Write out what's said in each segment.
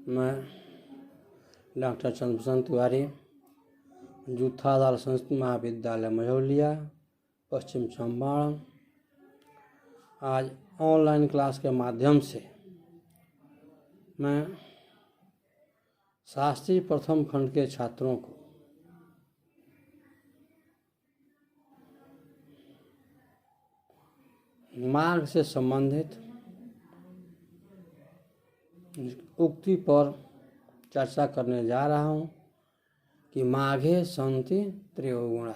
मैं डॉक्टर चंद्रभूषण तिवारी, जूथादार संस्कृत महाविद्यालय मझौलिया, पश्चिम चंपारण। आज ऑनलाइन क्लास के माध्यम से मैं शास्त्री प्रथम खंड के छात्रों को मार्ग से संबंधित उक्ति पर चर्चा करने जा रहा हूँ कि माघे सन्ति त्रयोगुणा।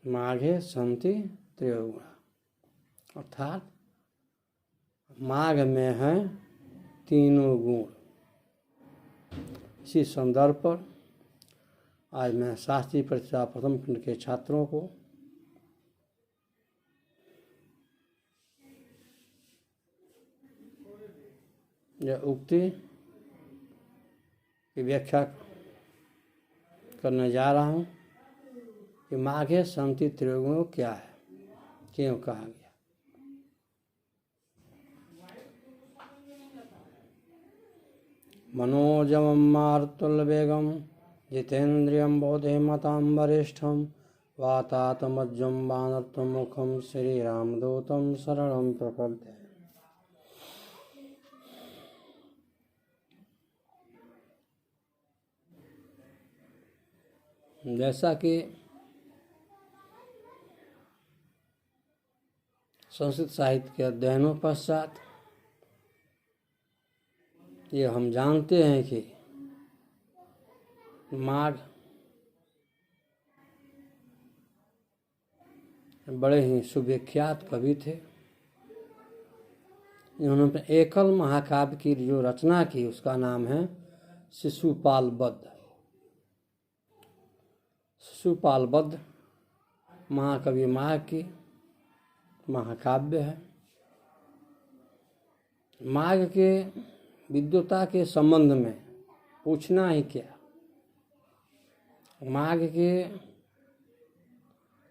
माघे सन्ति त्रयोगुणा अर्थात माघ में है तीनों गुण। इसी संदर्भ पर आज मैं शास्त्री परीक्षा प्रथम खंड के छात्रों को यह उक्ति की व्याख्या करने जा रहा हूँ कि माघे सन्ति त्रयोगुणो क्या है, क्यों कहा गया। मनोजवं मारुतुल्यवेगं जितेन्द्रियं बोधेमतां वरिष्ठं वातात्मजं वानरत्वमुखं श्रीरामदूतं शरणं प्रपद्ये। जैसा कि संस्कृत साहित्य के अध्ययनों पश्चात ये हम जानते हैं कि माघ बड़े ही सुविख्यात कवि थे। इन्होंने एकल महाकाव्य की जो रचना की उसका नाम है शिशुपाल बद्ध। शिशुपाल बद्ध महाकवि माघ की महाकाव्य है। माघ के विद्वता के संबंध में पूछना ही क्या। माघ के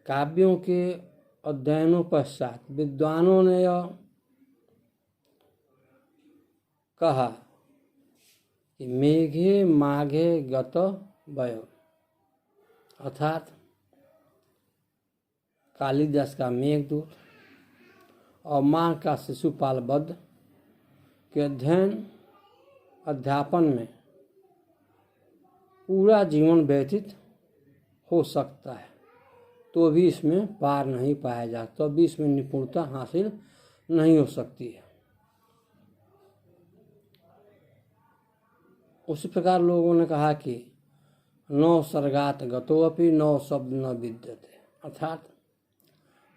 काव्यों के अध्ययनों पश्चात विद्वानों ने यह कहा कि मेघे माघे गत वयो अर्थात कालिदास का मेघदूत और माघ का शिशुपाल बद्ध के अध्यापन में पूरा जीवन व्यतीत हो सकता है, तो भी इसमें पार नहीं पाया जाता, तो भी इसमें निपुणता हासिल नहीं हो सकती है। उसी प्रकार लोगों ने कहा कि नौ सर्गात गतोऽपि नौ शब्द न विद्यते अर्थात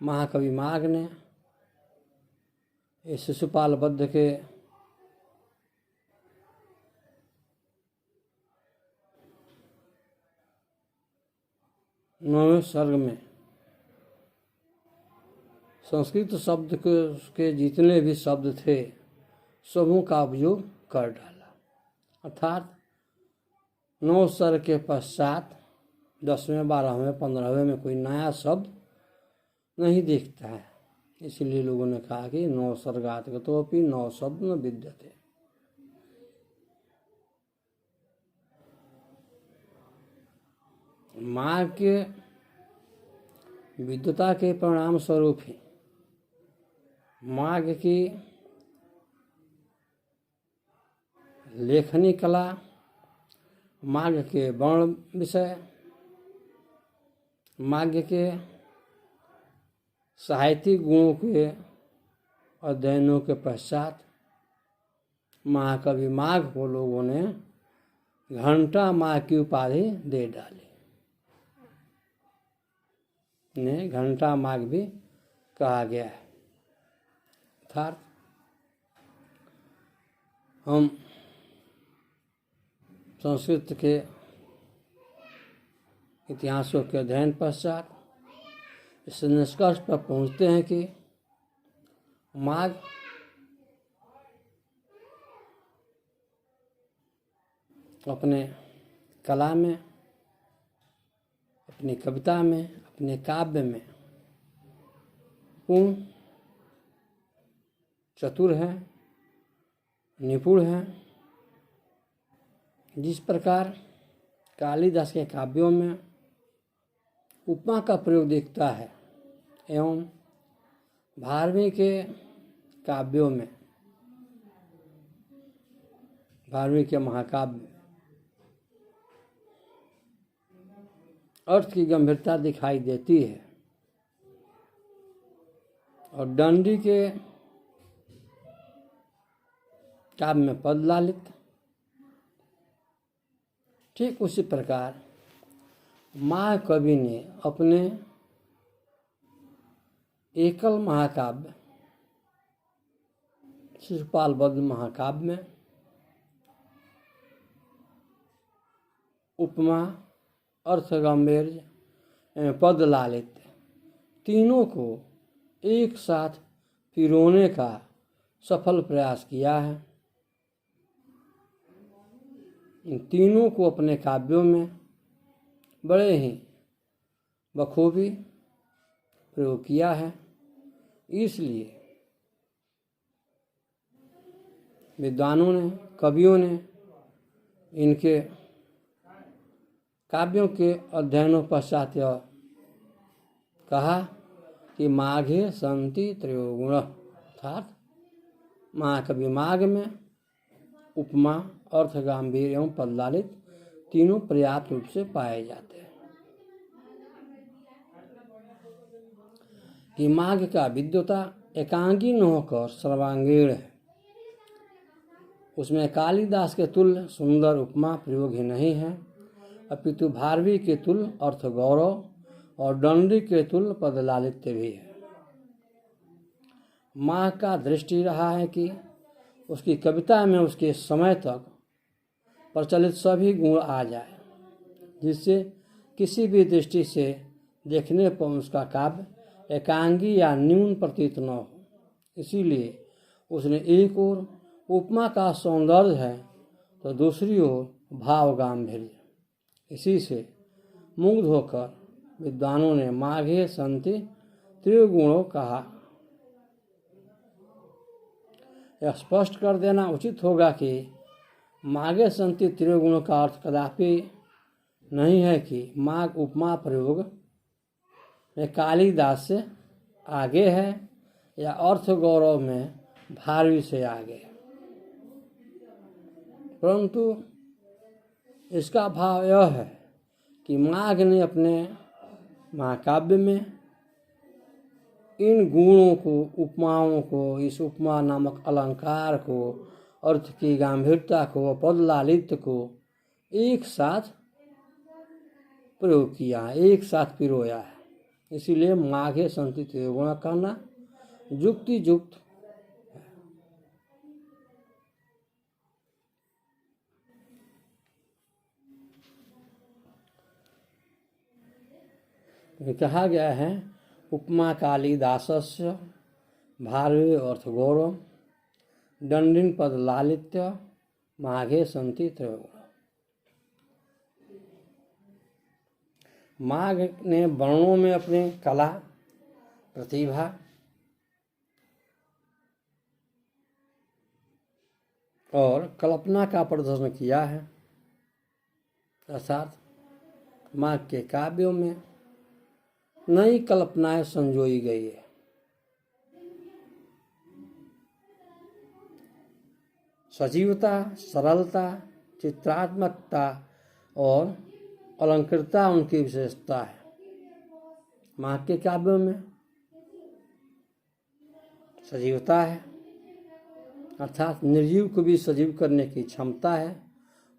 महाकवि माघ ने इस शिशुपाल बद्ध के नौवें सर्ग में संस्कृत शब्द के जितने भी शब्द थे सबों का उपयोग कर डाला अर्थात 9 सर्ग के पश्चात 10वें 12वें 15वें में कोई नया शब्द नहीं दिखता है। इसलिए लोगों ने कहा कि 9 सर्गात गतोऽपि 9 शब्द न विद्यते। माघ के विद्वता के परिणाम स्वरूप ही माघ की लेखनी कला, माघ के वर्ण विषय, माघ के साहित्यिक गुणों के अध्ययनों के पश्चात महाकवि माघ को लोगों ने घंटा माघ की उपाधि दे डाली। ने घंटा माघ भी कहा गया है। अर्थात हम संस्कृत के इतिहासों के अध्ययन पश्चात इस निष्कर्ष पर पहुँचते हैं कि माघ अपने कला में, अपनी कविता में, अपने काव्य में पूर्ण चतुर हैं निपुण हैं। जिस प्रकार कालिदास के काव्यों में उपमा का प्रयोग दिखता है एवं भारवी के काव्यों में, भारवी के महाकाव्य अर्थ की गंभीरता दिखाई देती है, और दंडी के काव्य में पद लालित। ठीक उसी प्रकार महाकवि ने अपने एकल महाकाव्य शिशुपाल बद्ध महाकाव्य में उपमा, अर्थगंभीर्य एवं पद लालित तीनों को एक साथ पिरोने का सफल प्रयास किया है। इन तीनों को अपने काव्यों में बड़े ही बखूबी प्रयोग किया है। इसलिए विद्वानों ने, कवियों ने इनके काव्यों के अध्ययनों पश्चात यह कहा कि माघे सन्ति त्रयोगुण, अर्थात महाकवि माघ में उपमा, अर्थ गंभीर एवं पदलालित तीनों पर्याप्त रूप से पाए जाते हैं। कि माघ का विद्वता एकांगी न होकर सर्वांगीण है। उसमें कालिदास के तुल्य सुंदर उपमा प्रयोग ही नहीं है, अपितु भारवी के तुल्य अर्थ गौरव और दंडी के तुल्य पद लालित्य भी है। माघ का दृष्टि रहा है कि उसकी कविता में उसके समय तक प्रचलित सभी गुण आ जाए, जिससे किसी भी दृष्टि से देखने पर उसका काव्य एकांगी या न्यून प्रतीत न हो। इसीलिए उसने एक ओर उपमा का सौंदर्य है तो दूसरी ओर भाव गांभीर्य। इसी से मुग्ध होकर विद्वानों ने माघे सन्ति त्रिगुणों कहा। यह स्पष्ट कर देना उचित होगा कि माघे सन्ति त्रिगुणों का अर्थ कदापि नहीं है कि माघ उपमा प्रयोग में कालिदास से आगे है या अर्थ गौरव में भारवी से आगे है, परंतु इसका भाव यह है कि माघ ने अपने महाकाव्य में इन गुणों को, उपमाओं को, इस उपमा नामक अलंकार को, अर्थ की गंभीरता को, पद लालित्य को एक साथ प्रयोग किया है, एक साथ पिरोया है। इसीलिए माघे सन्ति त्रिगुण कहना युक्ति युक्त है। कहा गया है उपमा कालिदासस्य भारवी अर्थ गौरव दंडिन पद लालित्य माघे सन्ति त्रिगुण। माघ ने वर्णों में अपनी कला, प्रतिभा और कल्पना का प्रदर्शन किया है, अर्थात माघ के काव्यों में नई कल्पनाएं संजोई गई है। सजीवता, सरलता, चित्रात्मकता और अलंकृतता उनकी विशेषता है। माघ के काव्यों में सजीवता है, अर्थात निर्जीव को भी सजीव करने की क्षमता है,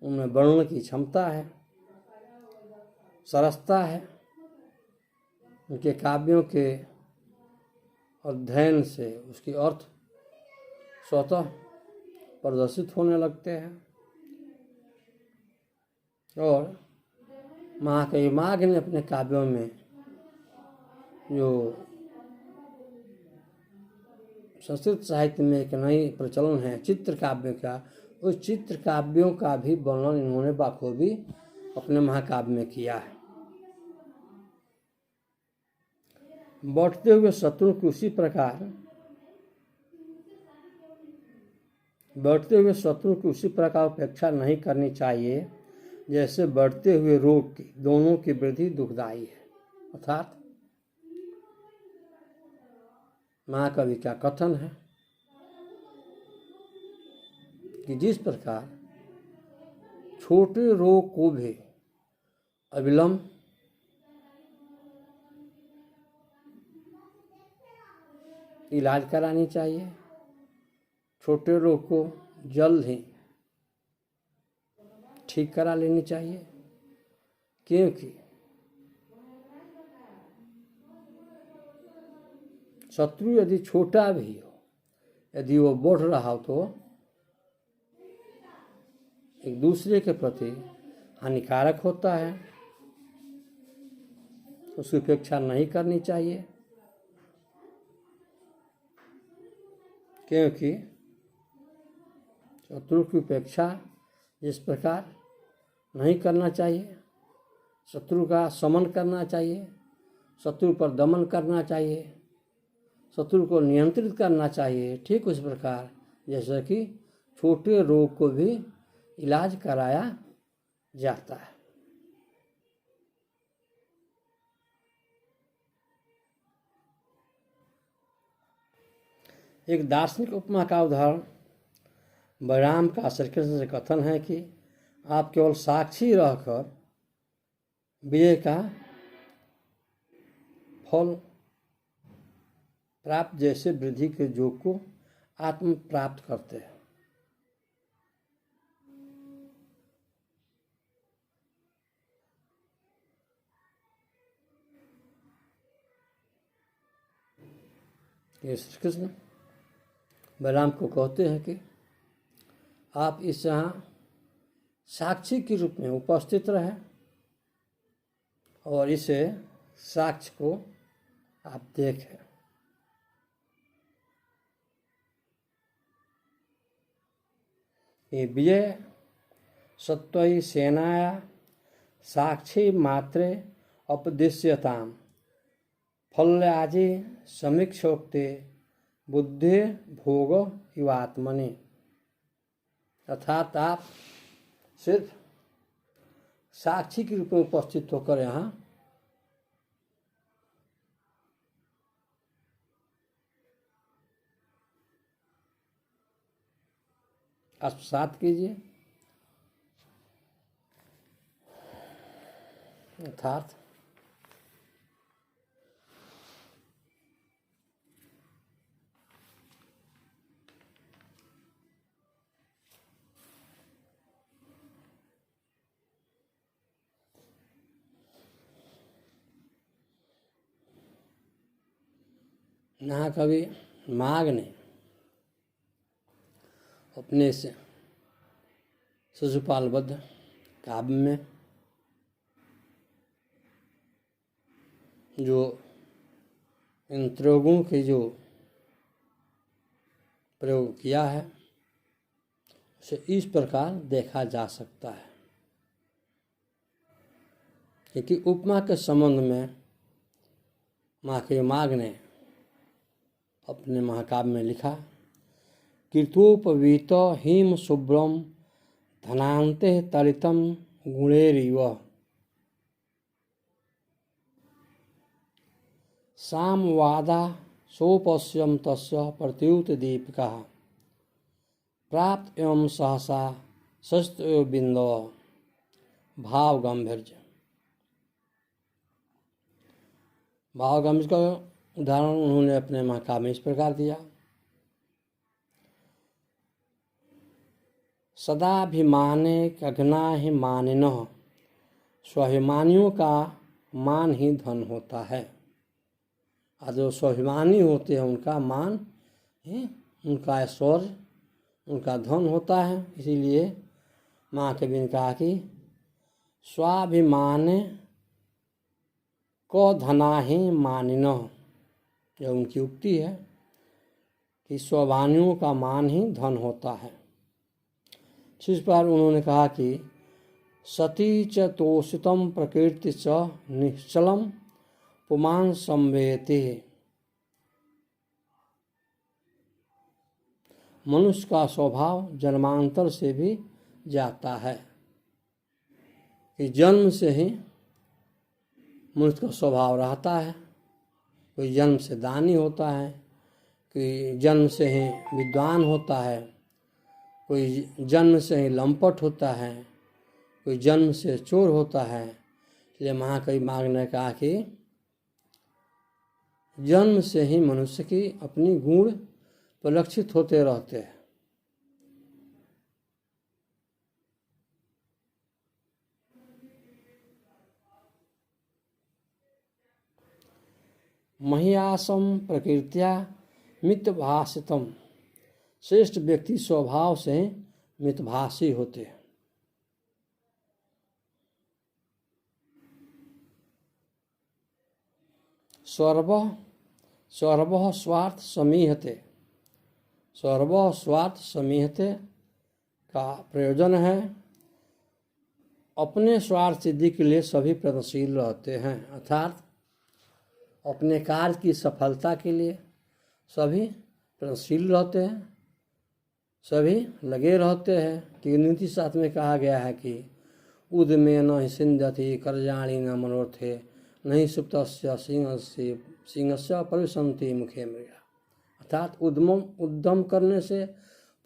उनमें वर्णन की क्षमता है, सरसता है। उनके काव्यों के अध्ययन से उसके अर्थ स्वतः प्रदर्शित होने लगते हैं। और महाकवि माघ ने अपने काव्यों में जो संस्कृत साहित्य में एक नई प्रचलन है चित्र काव्य का, उस चित्र काव्यों का भी वर्णन इन्होंने बखूबी अपने महाकाव्य में किया है। बढ़ते हुए शत्रु को उसी प्रकार बढ़ते हुए शत्रु की उसी प्रकार उपेक्षा नहीं करनी चाहिए जैसे बढ़ते हुए रोग की। दोनों की वृद्धि दुखदायी है। अर्थात महाकवि का कथन है कि जिस प्रकार छोटे रोग को भी अविलंब इलाज करानी चाहिए, छोटे रोग को जल्द ही ठीक करा लेनी चाहिए, क्योंकि शत्रु यदि छोटा भी हो, यदि वो बढ़ रहा हो तो एक दूसरे के प्रति हानिकारक होता है, उसकी उपेक्षा नहीं करनी चाहिए, क्योंकि शत्रु की उपेक्षा जिस प्रकार नहीं करना चाहिए, शत्रु का शमन करना चाहिए, शत्रु पर दमन करना चाहिए, शत्रु को नियंत्रित करना चाहिए, ठीक उस प्रकार जैसे कि छोटे रोग को भी इलाज कराया जाता है। एक दार्शनिक उपमा का उदाहरण बलराम का श्री कृष्ण से कथन है कि आप केवल साक्षी रहकर विजय का फल प्राप्त जैसे वृद्धि के योग को आत्म प्राप्त करते हैं। ये श्री कृष्ण बलराम को कहते हैं कि आप इस यहाँ साक्षी के रूप में उपस्थित रहे और इसे साक्ष्य को आप देखें। ये विजय सत्वई सेनाया साक्षी मात्रे अपदिश्यताम फल्याजी समीक्षोक्ते बुद्धि भोग इवात्मनि। अर्थात आप सिर्फ साक्षी के रूप में उपस्थित होकर यहाँ आत्मसात कीजिए, अर्थात महाकवि माघ ने अपने से शिशुपालबद्ध काव्य में जो इन त्रयोगुण के जो प्रयोग किया है उसे इस प्रकार देखा जा सकता है, क्योंकि उपमा के संबंध में महाकवि माघ ने अपने महाकाव्य में लिखा, कीर्तोपवीत हिम शुभ्रम धनान्ते तरितम गुणेरिव सामवादा सोपश्यम तस्य प्रत्युत दीपिका प्राप्त एवं सहसा शस्त्र बिंदव भाव गंभीर्य। भाव गंभीर का उदाहरण उन्होंने अपने महाकाव्य में इस प्रकार दिया, सदाभिमाने कघना ही मानिनः स्वाभिमानियों का मान ही धन होता है। और जो स्वाभिमानी होते हैं उनका मान ही उनका ऐश्वर्य, उनका धन होता है। इसीलिए महाकवि ने कहा कि स्वाभिमाने को धना ही मानिनः, यह उनकी उक्ति है कि स्वाभिमानियों का मान ही धन होता है। इस पर उन्होंने कहा कि सती च तोषितम प्रकृति च निश्चलम पुमान संवेति मनुष्य का स्वभाव जन्मांतर से भी जाता है कि जन्म से ही मनुष्य का स्वभाव रहता है। कोई जन्म से दानी होता है, कोई जन्म से ही विद्वान होता है, कोई जन्म से ही लंपट होता है, कोई जन्म से चोर होता है। इसलिए महाकवि माघ ने कहा कि जन्म से ही मनुष्य की अपनी गुण परिलक्षित होते रहते हैं। मह्यासम प्रकृत्या मितभाषितम, श्रेष्ठ व्यक्ति स्वभाव से मितभाषी होते हैं। सर्व स्वार्थ समीहते, सर्व स्वार्थ समीहते का प्रयोजन है अपने स्वार्थ सिद्धि के लिए सभी प्रयत्नशील रहते हैं, अर्थात अपने कार्य की सफलता के लिए सभी प्रयत्नशील रहते हैं, सभी लगे रहते हैं। कि नीति शास्त्र में कहा गया है कि उद्मे न सिंध्यति कर्जाणी न मनोर्थे नहीं सुप्तस्य सिंहस्य परिसंति मुखे मृगा, अर्थात उद्यम करने से,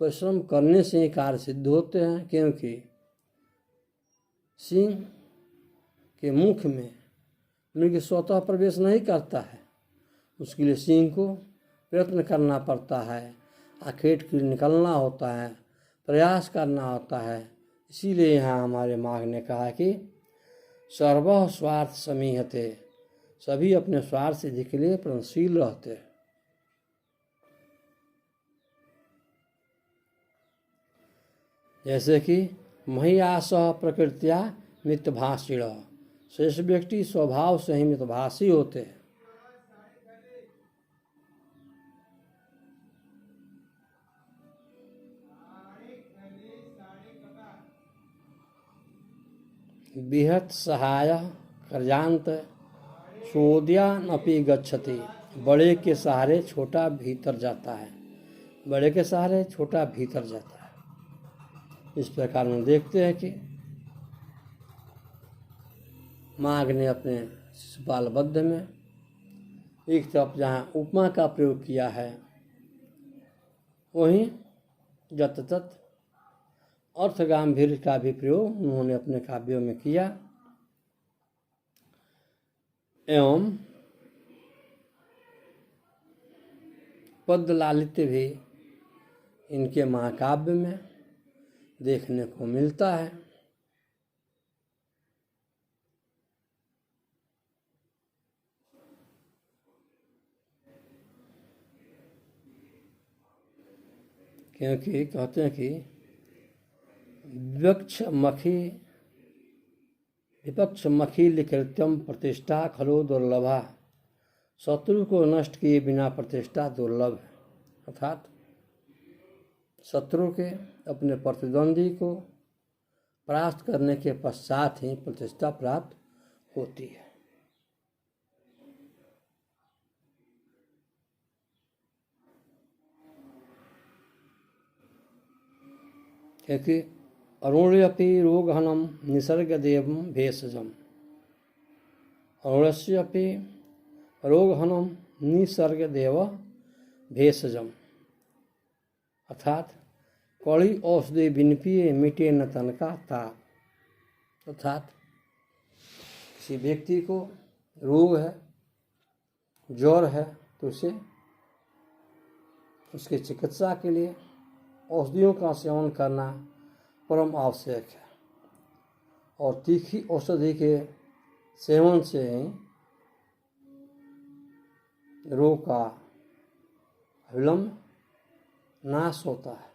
परिश्रम करने से ही कार्य सिद्ध होते हैं। क्योंकि सिंह के मुख में मृग स्वतः प्रवेश नहीं करता है, उसके लिए सिंह को प्रयत्न करना पड़ता है, आखेट की निकलना होता है, प्रयास करना होता है। इसीलिए यहाँ हमारे माघ ने कहा कि सर्व स्वार्थ समीहते, सभी अपने स्वार्थ सिद्धि के लिए प्रयत्नशील रहते हैं। जैसे कि मह्यास प्रकृत्या मितभाषिण, श्रेष्ठ व्यक्ति स्वभाव से ही मितभाषी होते हैं। बिहत सहाय कर्जांत सोद्यानपि गच्छति, बड़े के सहारे छोटा भीतर जाता है, बड़े के सहारे छोटा भीतर जाता है। इस प्रकार में देखते हैं कि माघ ने अपने शिशुपाल बद्ध में एक तरफ जहाँ उपमा का प्रयोग किया है, वहीं यततत अर्थ गांभीर्य का भी प्रयोग उन्होंने अपने काव्यों में किया। एवं पद लालित्य भी इनके महाकाव्य में देखने को मिलता है। क्योंकि कहते हैं कि विपक्ष मखी लिकृत्यम प्रतिष्ठा खलो दुर्लभा, शत्रु को नष्ट किए बिना प्रतिष्ठा दुर्लभ है। अर्थात शत्रु के अपने प्रतिद्वंदी को परास्त करने के पश्चात ही प्रतिष्ठा प्राप्त होती है। क्योंकि अरुण्यपि रोगहनम निसर्गदेवं भेषजम, अरुण्यपि रोगहनम निसर्गदेव भेषजम, अर्थात कड़ी औषधि बिन पिए मिटे न तन का ताप। अर्थात किसी व्यक्ति को रोग है, ज्वर है, तो उसे उसके चिकित्सा के लिए औषधियों का सेवन करना परम आवश्यक है। और तीखी औषधि के सेवन से ही रोग का अविलंब नाश होता है।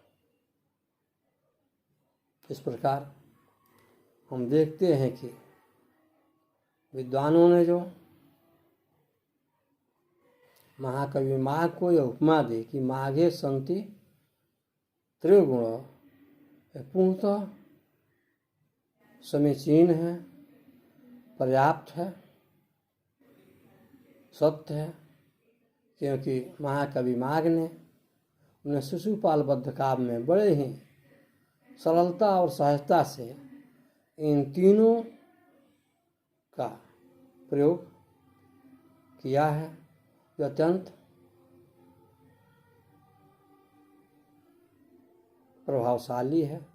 इस प्रकार हम देखते हैं कि विद्वानों ने जो महाकवि माघ को यह उपमा दी कि माघे संति त्रिगुण, पूर्णतः समीचीन है, पर्याप्त है, सत्य है। क्योंकि महाकवि माघ ने ने शिशुपाल बद्ध काव्य में बड़े ही सरलता और सहजता से इन तीनों का प्रयोग किया है, जो अत्यंत प्रभावशाली है।